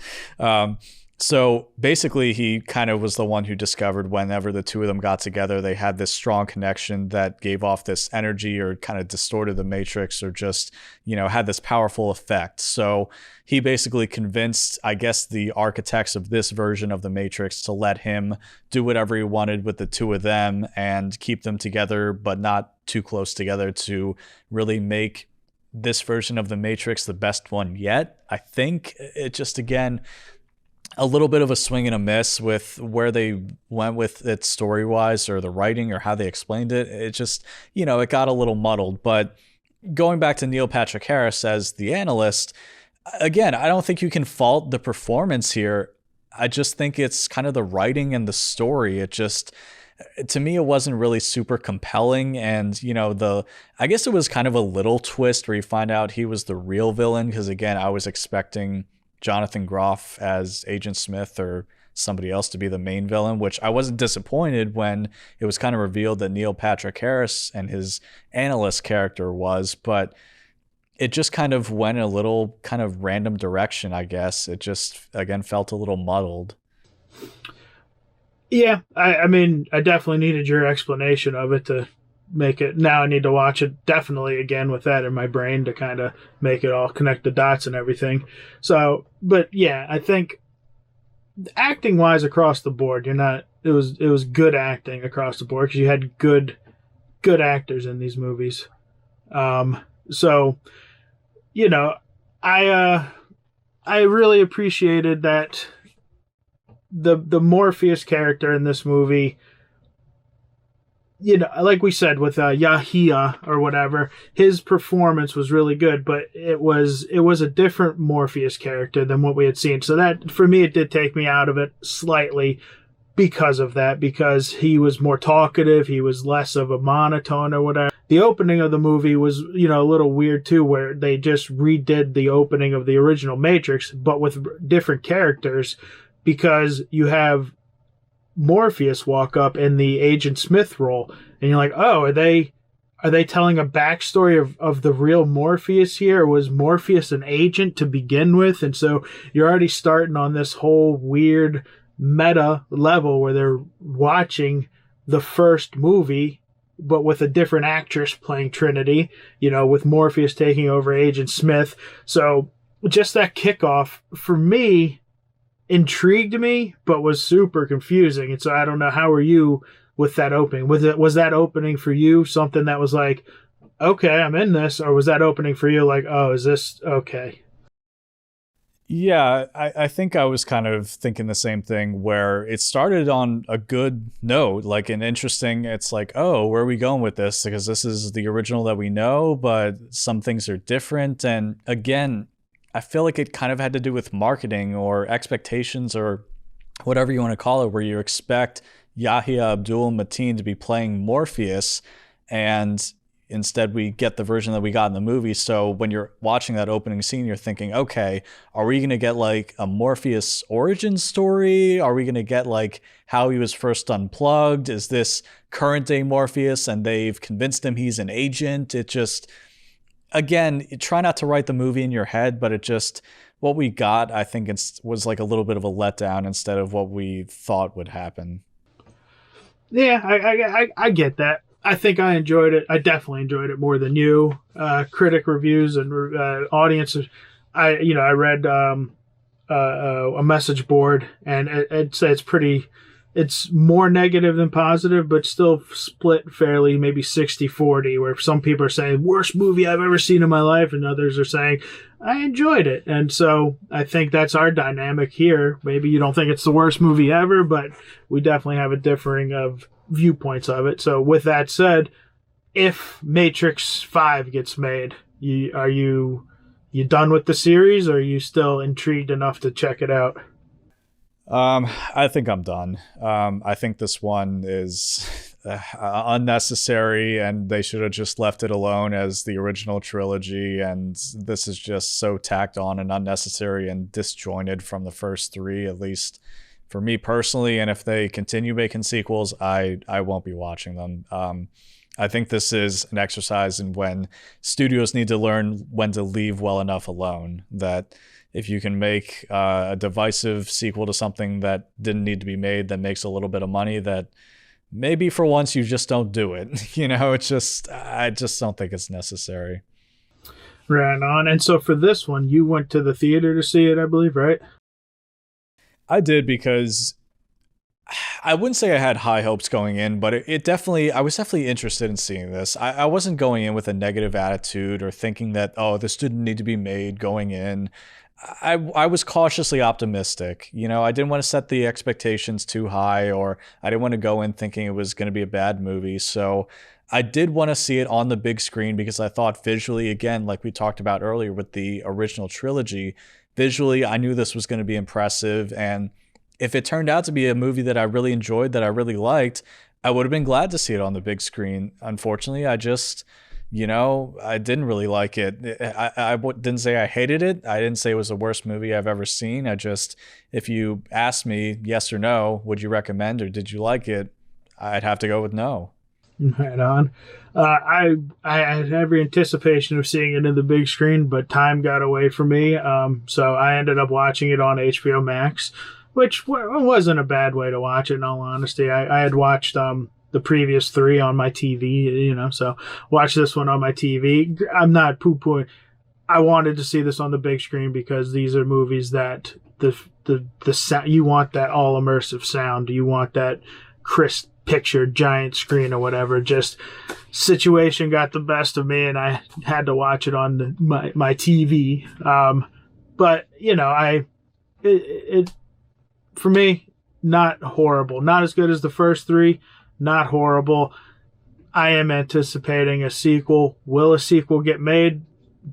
S2: So basically, he kind of was the one who discovered whenever the two of them got together, they had this strong connection that gave off this energy or kind of distorted the Matrix or just, had this powerful effect. So he basically convinced, I guess, the architects of this version of the Matrix to let him do whatever he wanted with the two of them and keep them together, but not too close together to really make this version of the Matrix the best one yet. I think it just, again, a little bit of a swing and a miss with where they went with it story-wise or the writing or how they explained it. It just, it got a little muddled. But going back to Neil Patrick Harris as the analyst, again, I don't think you can fault the performance here. I just think it's kind of the writing and the story. It just, to me, it wasn't really super compelling. And, I guess it was kind of a little twist where you find out he was the real villain. Because again, I was expecting Jonathan Groff as Agent Smith or somebody else to be the main villain, which I wasn't disappointed when it was kind of revealed that Neil Patrick Harris and his analyst character was, but it just kind of went in a little kind of random direction, I guess. It just, again, felt a little muddled.
S1: Yeah, I mean, I definitely needed your explanation of it to make it. Now I need to watch it definitely again with that in my brain to kind of make it all connect the dots and everything. So, but yeah, I think acting wise across the board, it was good acting across the board because you had good actors in these movies. So, I really appreciated that the Morpheus character in this movie, like we said with Yahia or whatever, his performance was really good, but it was a different Morpheus character than what we had seen. So that, for me, it did take me out of it slightly because of that, because he was more talkative, he was less of a monotone or whatever. The opening of the movie was, a little weird too, where they just redid the opening of the original Matrix, but with different characters. because you have Morpheus walk up in the Agent Smith role, and you're like, oh, are they telling a backstory of the real Morpheus here? Or was Morpheus an agent to begin with? And so you're already starting on this whole weird meta level where they're watching the first movie, but with a different actress playing Trinity, with Morpheus taking over Agent Smith. So just that kickoff, for me, intrigued me, but was super confusing. And so I don't know, how are you with that opening? Was that opening for you something that was like, okay, I'm in this? Or was that opening for you like, oh, is this okay?
S2: Yeah, I think I was kind of thinking the same thing, where it started on a good note, like an interesting, it's like, oh, where are we going with this? Because this is the original that we know, but some things are different. And again, I feel like it kind of had to do with marketing or expectations or whatever you want to call it, where you expect Yahya Abdul-Mateen to be playing Morpheus, and instead we get the version that we got in the movie. So when you're watching that opening scene, you're thinking, okay, are we going to get like a Morpheus origin story? Are we going to get like how he was first unplugged? Is this current day Morpheus and they've convinced him he's an agent? It just, again, try not to write the movie in your head, but it just, what we got, I think was like a little bit of a letdown instead of what we thought would happen.
S1: Yeah, I get that. I think I enjoyed it. I definitely enjoyed it more than you. Critic reviews and audiences. I read a message board, and it says it's more negative than positive, but still split fairly, maybe 60-40, where some people are saying worst movie I've ever seen in my life, and others are saying I enjoyed it. And so I think that's our dynamic here. Maybe you don't think it's the worst movie ever, but we definitely have a differing of viewpoints of it. So with that said, if Matrix 5 gets made, are you done with the series, or are you still intrigued enough to check it out?
S2: I think I'm done. I think this one is unnecessary, and they should have just left it alone as the original trilogy. And this is just so tacked on and unnecessary and disjointed from the first three, at least for me personally. And if they continue making sequels, I won't be watching them. I think this is an exercise in when studios need to learn when to leave well enough alone, that if you can make a divisive sequel to something that didn't need to be made, that makes a little bit of money, that maybe for once you just don't do it. It's just, I just don't think it's necessary.
S1: Right on. And so for this one, you went to the theater to see it, I believe, right?
S2: I did, because I wouldn't say I had high hopes going in, but I was definitely interested in seeing this. I wasn't going in with a negative attitude or thinking that, oh, this didn't need to be made going in. I was cautiously optimistic. I didn't want to set the expectations too high, or I didn't want to go in thinking it was going to be a bad movie. So I did want to see it on the big screen, because I thought visually, again, like we talked about earlier with the original trilogy, visually, I knew this was going to be impressive. And if it turned out to be a movie that I really enjoyed, that I really liked, I would have been glad to see it on the big screen. Unfortunately, I just, I didn't really like it. I didn't say I hated it. I didn't say it was the worst movie I've ever seen. If you asked me yes or no, would you recommend or did you like it, I'd have to go with no.
S1: Right on. I had every anticipation of seeing it in the big screen, but time got away from me. So I ended up watching it on HBO Max, which wasn't a bad way to watch it, in all honesty. I had watched the previous three on my TV, so watch this one on my TV. I'm not poo-pooing. I wanted to see this on the big screen because these are movies that the sound, you want that all immersive sound. You want that crisp picture, giant screen or whatever. Just situation got the best of me, and I had to watch it on my TV. But it for me, not horrible. Not as good as the first three. Not horrible. I am anticipating a sequel. Will a sequel get made?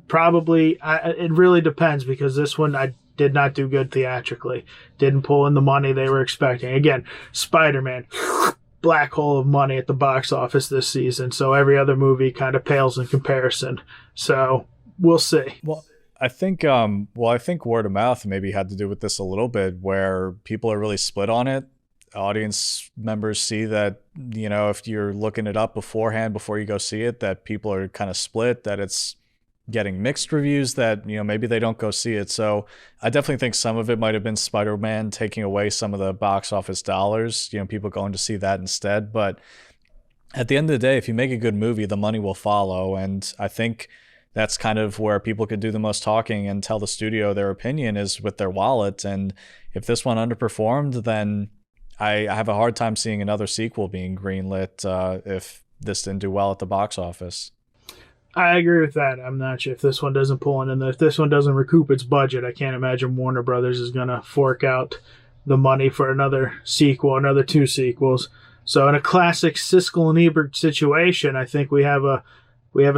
S1: Probably. It really depends, because this one I did not do good theatrically. Didn't pull in the money they were expecting. Again, Spider-Man, black hole of money at the box office this season. So every other movie kind of pales in comparison. So we'll see.
S2: Well, I think I think word of mouth maybe had to do with this a little bit, where people are really split on it. Audience members see that, if you're looking it up beforehand before you go see it, that people are kind of split, that it's getting mixed reviews, that maybe they don't go see it. So I definitely think some of it might have been Spider-Man taking away some of the box office dollars, people going to see that instead. But at the end of the day, if you make a good movie, the money will follow. And I think that's kind of where people could do the most talking and tell the studio their opinion, is with their wallet. And if this one underperformed, then I have a hard time seeing another sequel being greenlit if this didn't do well at the box office.
S1: I agree with that. I'm not sure if this one doesn't pull in, and if this one doesn't recoup its budget, I can't imagine Warner Brothers is going to fork out the money for another sequel, another 2 sequels. So in a classic Siskel and Ebert situation, I think we have a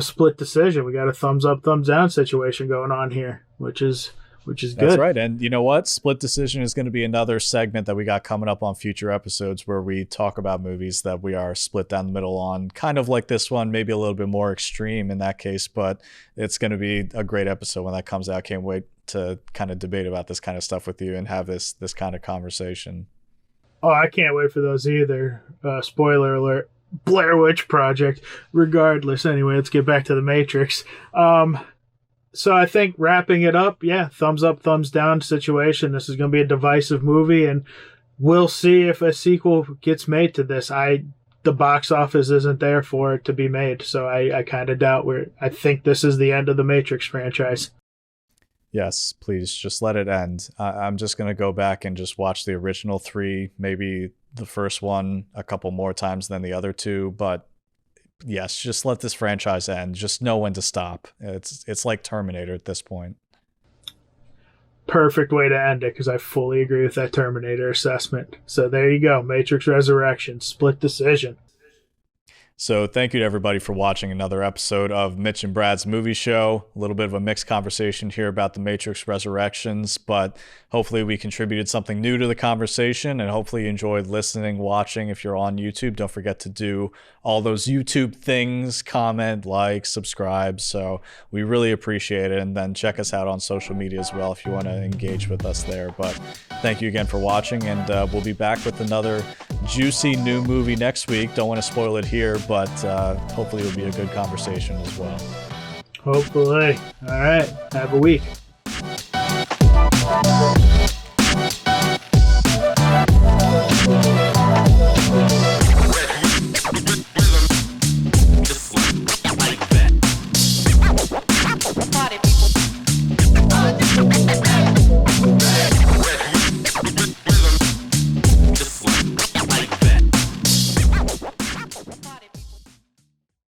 S1: split decision. We got a thumbs up, thumbs down situation going on here, which is good.
S2: That's right. And you know what? Split decision is going to be another segment that we got coming up on future episodes, where we talk about movies that we are split down the middle on, kind of like this one, maybe a little bit more extreme in that case, but it's going to be a great episode when that comes out. Can't wait to kind of debate about this kind of stuff with you and have this kind of conversation.
S1: Oh, I can't wait for those either. Spoiler alert. Blair Witch Project. Regardless, anyway, let's get back to The Matrix. So I think wrapping it up, thumbs up, thumbs down situation. This is going to be a divisive movie, and we'll see if a sequel gets made to this. The box office isn't there for it to be made, so I kind of doubt I think this is the end of the Matrix franchise.
S2: Yes, please just let it end. I'm just going to go back and just watch the original 3, maybe the first one a couple more times than the other 2, but yes, just let this franchise end. Just know when to stop. It's like Terminator at this point.
S1: Perfect way to end it, because I fully agree with that Terminator assessment. So there you go. Matrix Resurrection, split decision.
S2: So thank you to everybody for watching another episode of Mitch and Brad's Movie Show. A little bit of a mixed conversation here about The Matrix Resurrections, but hopefully we contributed something new to the conversation, and hopefully you enjoyed listening, watching. If you're on YouTube, don't forget to do all those YouTube things, comment, like, subscribe. So we really appreciate it. And then check us out on social media as well if you want to engage with us there. But thank you again for watching, and we'll be back with another juicy new movie next week. Don't want to spoil it here, but hopefully it'll be a good conversation as well.
S1: Hopefully. All right. Have a week.